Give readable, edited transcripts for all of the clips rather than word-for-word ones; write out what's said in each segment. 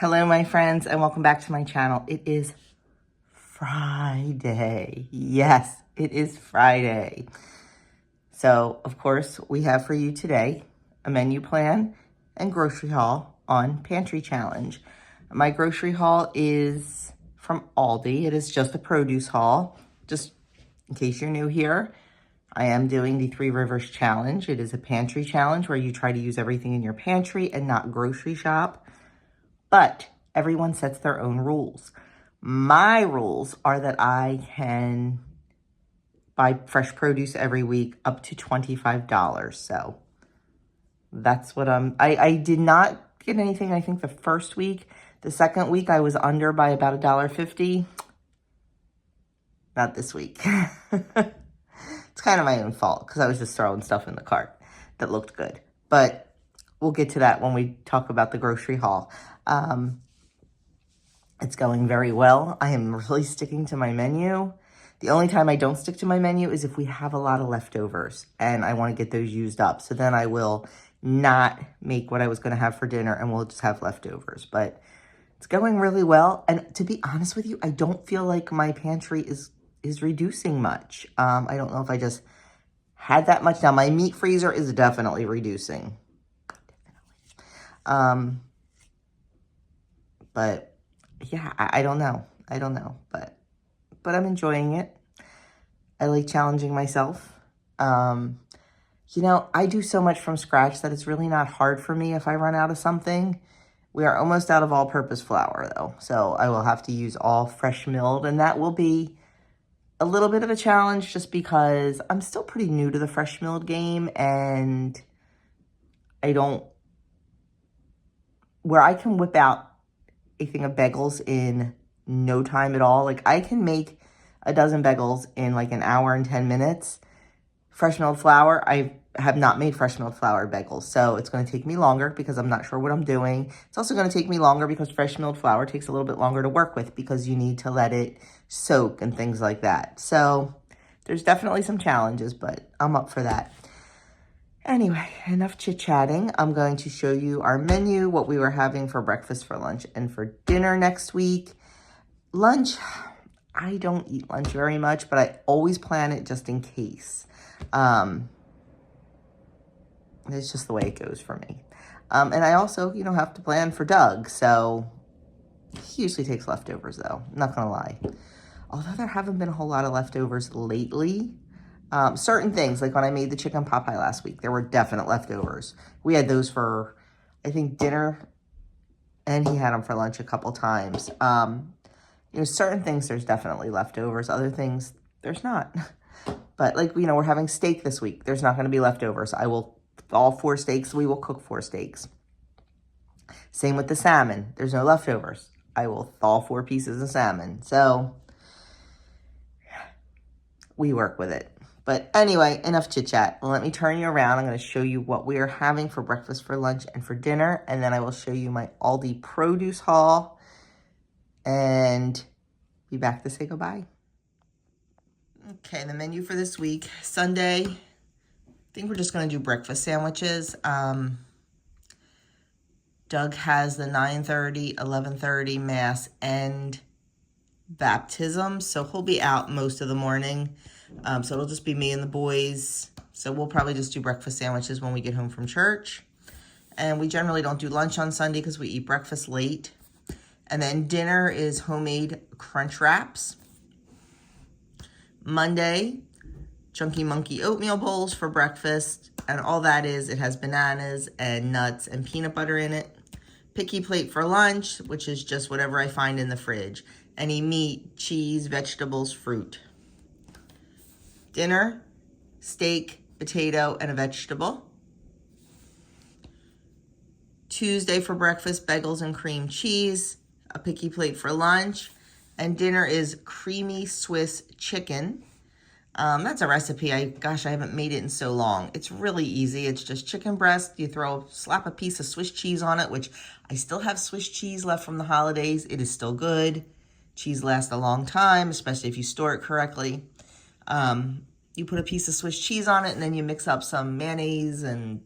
Hello, my friends, and welcome back to my channel. It is Friday. Yes, it is Friday. So, of course, we have for you today a menu plan and grocery haul on Pantry Challenge. My grocery haul is from Aldi. It is just a produce haul. Just in case you're new here, I am doing the Three Rivers Challenge. It is a pantry challenge where you try to use everything in your pantry and not grocery shop. But everyone sets their own rules. My rules are that I can buy fresh produce every week up to $25. So that's what I did not get anything, I think, the first week. The second week, I was under by about $1.50. Not this week. It's kind of my own fault because I was just throwing stuff in the cart that looked good. But we'll get to that when we talk about the grocery haul. It's going very well. I am really sticking to my menu. The only time I don't stick to my menu is if we have a lot of leftovers and I want to get those used up. So then I will not make what I was going to have for dinner and we'll just have leftovers. But it's going really well. And to be honest with you, I don't feel like my pantry is reducing much. I don't know if I just had that much. Now, my meat freezer is definitely reducing. But yeah, I don't know. But I'm enjoying it. I like challenging myself. You know, I do so much from scratch that it's really not hard for me if I run out of something. We are almost out of all-purpose flour, though. So I will have to use all fresh milled, and that will be a little bit of a challenge just because I'm still pretty new to the fresh milled game, and where I can whip out a thing of bagels in no time at all. Like, I can make a dozen bagels in like an hour and 10 minutes. Fresh milled flour, I have not made fresh milled flour bagels, so it's going to take me longer because I'm not sure what I'm doing. It's also going to take me longer because fresh milled flour takes a little bit longer to work with because you need to let it soak and things like that. So there's definitely some challenges, but I'm up for that. Anyway, enough chit-chatting. I'm going to show you our menu, what we were having for breakfast, for lunch, and for dinner next week. Lunch, I don't eat lunch very much, but I always plan it just in case. It's just the way it goes for me. And I also, have to plan for Doug, so he usually takes leftovers, though. I'm not going to lie. Although there haven't been a whole lot of leftovers lately. Certain things, like when I made the chicken pot pie last week, there were definite leftovers. We had those for, I think, dinner, and he had them for lunch a couple times. Certain things, there's definitely leftovers. Other things, there's not. But, like, we're having steak this week. There's not going to be leftovers. All 4 steaks, we will cook 4 steaks. Same with the salmon. There's no leftovers. I will thaw 4 pieces of salmon. So, we work with it. But anyway, enough chit-chat. Let me turn you around. I'm going to show you what we are having for breakfast, for lunch, and for dinner. And then I will show you my Aldi produce haul. And be back to say goodbye. Okay, the menu for this week. Sunday, I think we're just going to do breakfast sandwiches. Doug has the 9:30, 11:30 Mass and baptism, so he'll be out most of the morning. So it'll just be me and the boys. So we'll probably just do breakfast sandwiches when we get home from church. And we generally don't do lunch on Sunday because we eat breakfast late. And then dinner is homemade crunch wraps. Monday, Chunky Monkey oatmeal bowls for breakfast. And all that is, it has bananas and nuts and peanut butter in it. Picky plate for lunch, which is just whatever I find in the fridge. Any meat, cheese, vegetables, fruit. Dinner, steak, potato, and a vegetable. Tuesday for breakfast, bagels and cream cheese. A picky plate for lunch. And dinner is creamy Swiss chicken. That's a recipe. I haven't made it in so long. It's really easy. It's just chicken breast. You slap a piece of Swiss cheese on it, which I still have Swiss cheese left from the holidays. It is still good. Cheese lasts a long time, especially if you store it correctly. You put a piece of Swiss cheese on it, and then you mix up some mayonnaise and,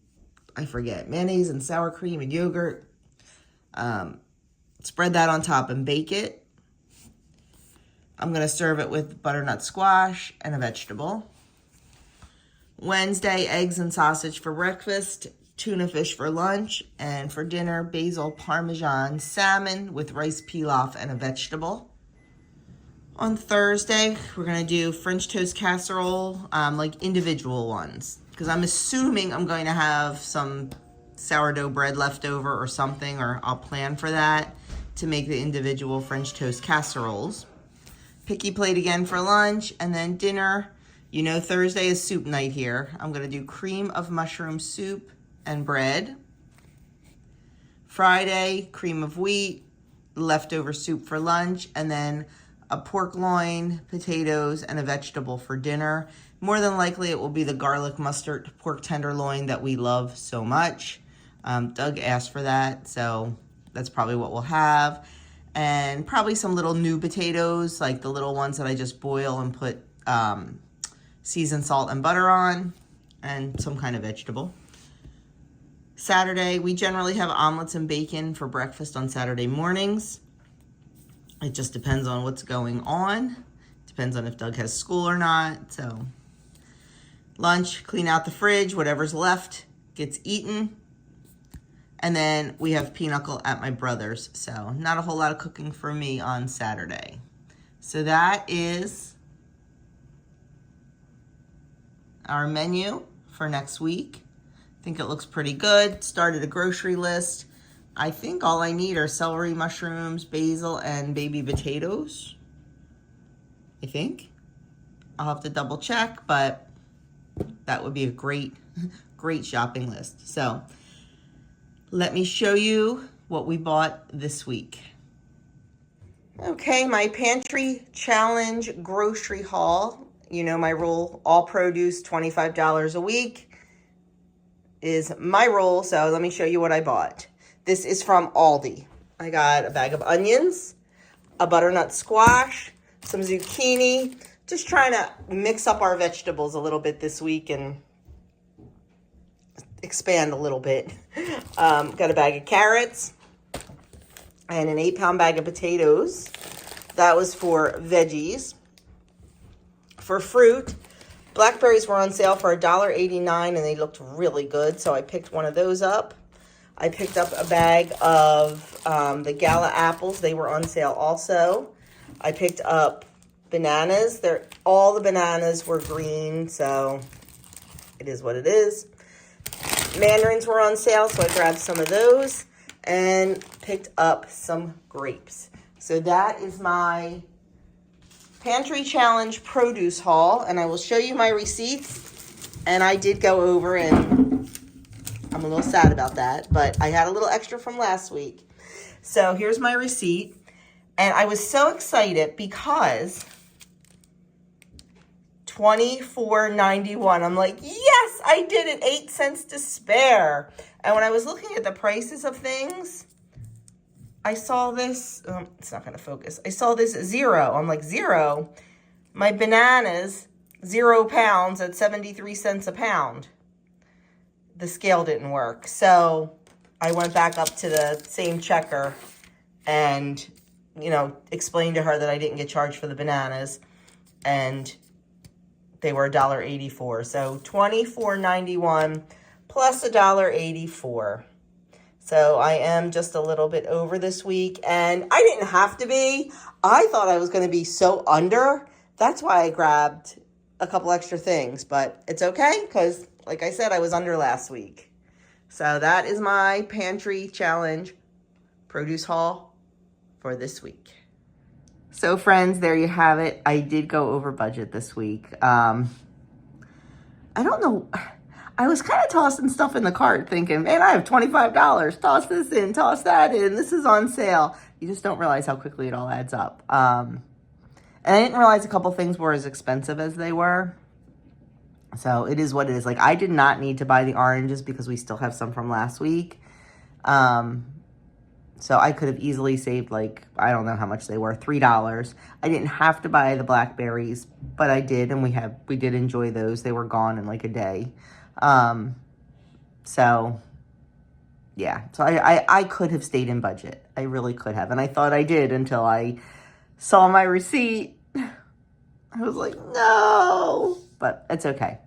mayonnaise and sour cream and yogurt. Spread that on top and bake it. I'm going to serve it with butternut squash and a vegetable. Wednesday, eggs and sausage for breakfast, tuna fish for lunch, and for dinner, basil parmesan salmon with rice pilaf and a vegetable. On Thursday, we're going to do French toast casserole, like individual ones, because I'm assuming I'm going to have some sourdough bread left over or something, or I'll plan for that to make the individual French toast casseroles. Picky plate again for lunch, and then dinner. You know Thursday is soup night here. I'm going to do cream of mushroom soup and bread. Friday, cream of wheat, leftover soup for lunch, and then a pork loin, potatoes, and a vegetable for dinner. More than likely, it will be the garlic mustard pork tenderloin that we love so much. Doug asked for that, so that's probably what we'll have. And probably some little new potatoes, like the little ones that I just boil and put seasoned salt and butter on, and some kind of vegetable. Saturday, we generally have omelets and bacon for breakfast on Saturday mornings. It just depends on what's going on. Depends on if Doug has school or not. So lunch, clean out the fridge, whatever's left gets eaten. And then we have pinochle at my brother's. So not a whole lot of cooking for me on Saturday. So that is our menu for next week. I think it looks pretty good. Started a grocery list. I think all I need are celery, mushrooms, basil, and baby potatoes. I think. I'll have to double check, but that would be a great shopping list. So let me show you what we bought this week. Okay, my pantry challenge grocery haul. You know my rule, all produce $25 a week is my rule. So let me show you what I bought. This is from Aldi. I got a bag of onions, a butternut squash, some zucchini. Just trying to mix up our vegetables a little bit this week and expand a little bit. Got a bag of carrots and an 8-pound bag of potatoes. That was for veggies. For fruit, blackberries were on sale for $1.89 and they looked really good, so I picked one of those up. I picked up a bag of the Gala apples. They were on sale also. I picked up bananas. All the bananas were green, so it is what it is. Mandarins were on sale, so I grabbed some of those and picked up some grapes. So that is my Pantry Challenge produce haul, and I will show you my receipts. And I did go over, and I'm a little sad about that, but I had a little extra from last week. So here's my receipt, and I was so excited because $24.91. I'm like, yes, I did it. 8 cents to spare. And when I was looking at the prices of things, I saw this, it's not going to focus. I saw this 0. I'm like, 0? My bananas, 0 pounds at 73 cents a pound. The scale didn't work. So I went back up to the same checker and, explained to her that I didn't get charged for the bananas. And they were $1.84. So $24.91 plus $1.84. So I am just a little bit over this week, and I didn't have to be. I thought I was going to be so under. That's why I grabbed a couple extra things, but it's okay because, like I said, I was under last week. So that is my Pantry Challenge produce haul for this week. So friends, there you have it. I did go over budget this week. I don't know. I was kind of tossing stuff in the cart thinking, man, I have $25. Toss this in, toss that in. This is on sale. You just don't realize how quickly it all adds up. And I didn't realize a couple things were as expensive as they were. So it is what it is. Like, I did not need to buy the oranges because we still have some from last week. So I could have easily saved, like, I don't know how much they were, $3. I didn't have to buy the blackberries, but I did, and we did enjoy those. They were gone in like a day. So Yeah, so I could have stayed in budget. I really could have. And I thought I did until I saw my receipt. I was like, no, but it's okay.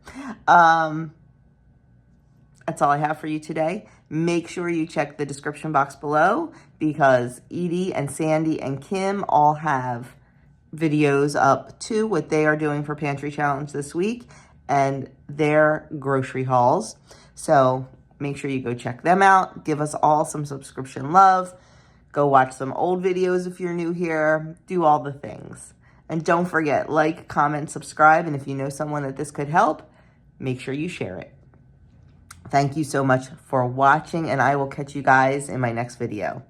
That's all I have for you today. Make sure you check the description box below because Edie and Sandy and Kim all have videos up to what they are doing for Pantry Challenge this week and their grocery hauls. So make sure you go check them out. Give us all some subscription love. Go watch some old videos if you're new here. Do all the things. And don't forget, like, comment, subscribe. And if you know someone that this could help, make sure you share it. Thank you so much for watching, and I will catch you guys in my next video.